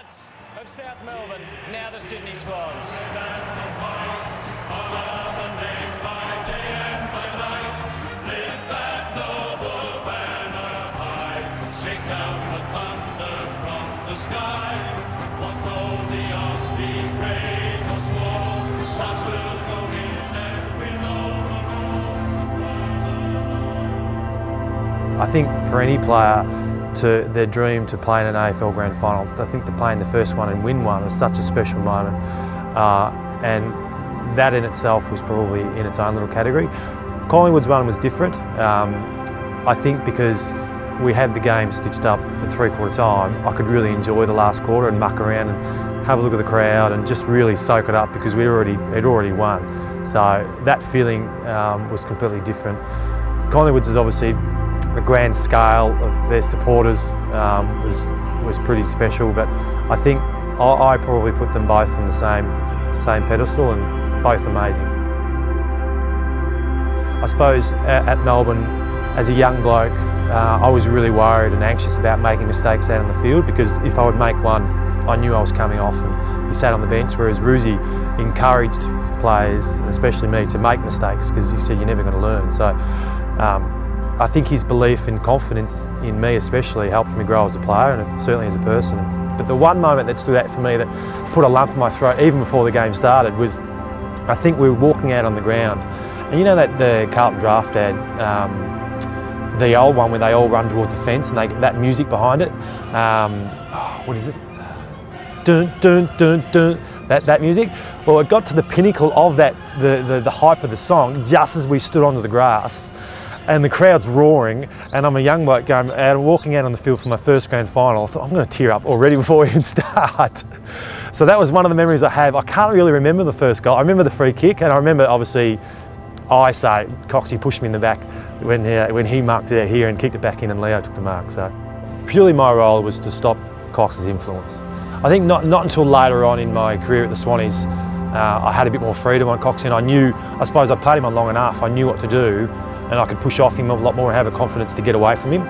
Of South Melbourne, now the Sydney Swans. Sing down the thunder from the sky. What though the odds be great or small, the Swans will go in and win overall. I think for any player, to their dream to play in an AFL Grand Final, I think to play in the first one and win one was such a special moment, and that in itself was probably in its own little category. Collingwood's one was different, I think because we had the game stitched up at three-quarter time. I could really enjoy the last quarter and muck around and have a look at the crowd and just really soak it up because we'd already won. So that feeling was completely different. Collingwood's is obviously the grand scale of their supporters was pretty special, but I think I probably put them both on the same pedestal, and both amazing. I suppose at Melbourne, as a young bloke, I was really worried and anxious about making mistakes out on the field, because if I would make one, I knew I was coming off and he sat on the bench, whereas Ruzi encouraged players, and especially me, to make mistakes because he said you're never going to learn. So I think his belief and confidence in me especially helped me grow as a player and certainly as a person. But the one moment that stood out for me that put a lump in my throat even before the game started was, I think we were walking out on the ground, and you know that the Carlton draft ad, the old one where they all run towards the fence and they get that music behind it. What is it? Dun, dun, dun, dun. That music. Well, it got to the pinnacle of that, the hype of the song, just as we stood onto the grass. And the crowd's roaring, and I'm a young bloke going out, walking out on the field for my first grand final. I thought, I'm going to tear up already before we even start. So that was one of the memories I have. I can't really remember the first goal. I remember the free kick, and I remember obviously, Coxie pushed me in the back when he marked it out here and kicked it back in, and Leo took the mark. So purely my role was to stop Cox's influence. I think not until later on in my career at the Swannies, I had a bit more freedom on Coxie, and I suppose I played him on long enough, I knew what to do, and I could push off him a lot more and have a confidence to get away from him.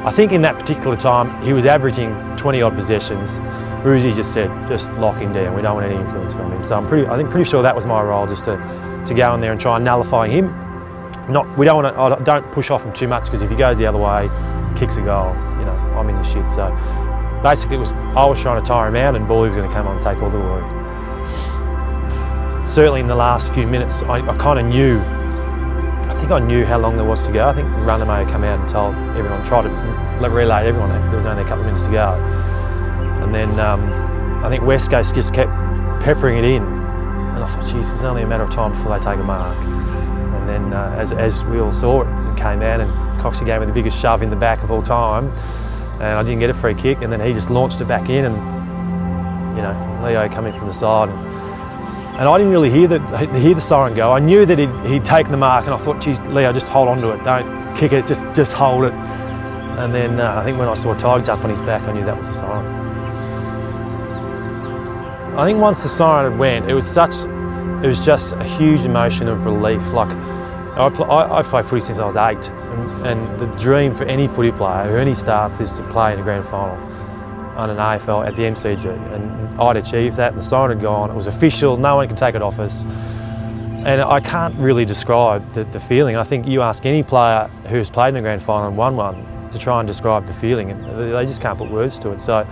I think in that particular time, he was averaging 20 odd possessions. Ruzi just said, just lock him down, we don't want any influence from him. So I think pretty sure that was my role, just to go in there and try and nullify him. I don't push off him too much, because if he goes the other way, kicks a goal, you know, I'm in the shit. So basically I was trying to tire him out, and Bally was going to come on and take all the glory. Certainly in the last few minutes, I kind of knew, I think I knew how long there was to go. I think the runner may have come out and told everyone, tried to relay everyone that there was only a couple of minutes to go. And then I think West Coast just kept peppering it in. And I thought, geez, it's only a matter of time before they take a mark. And then as we all saw it, it came out, and Coxie gave me the biggest shove in the back of all time. And I didn't get a free kick, and then he just launched it back in, and you know, Leo coming from the side. And I didn't really hear the siren go. I knew that he'd taken the mark, and I thought, geez, Leo, just hold on to it. Don't kick it, just hold it. And then I think when I saw Tigers up on his back, I knew that was the siren. I think once the siren had went, it was just a huge emotion of relief. Like, I've played footy since I was 8, and the dream for any footy player who only starts is to play in a grand final on an AFL at the MCG, and I'd achieved that. The siren had gone, it was official, no one can take it off us, and I can't really describe the feeling. I think you ask any player who's played in a grand final and won one to try and describe the feeling, and they just can't put words to it. So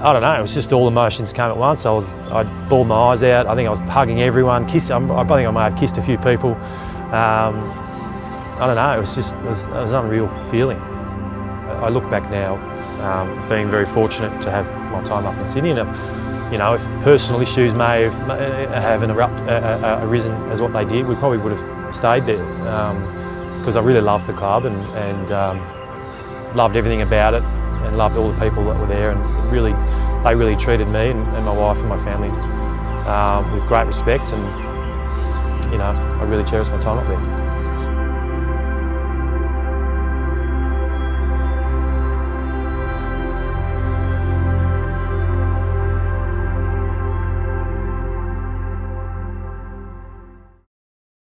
I don't know, it was just all emotions came at once. I bawled my eyes out. I think I was hugging everyone, I think I may have kissed a few people. I don't know, it was an unreal feeling. I look back now, being very fortunate to have my time up in Sydney, and if personal issues may have arisen as what they did, we probably would have stayed there, because I really loved the club and loved everything about it, and loved all the people that were there, and they really treated me and my wife and my family with great respect, and I really cherish my time up there.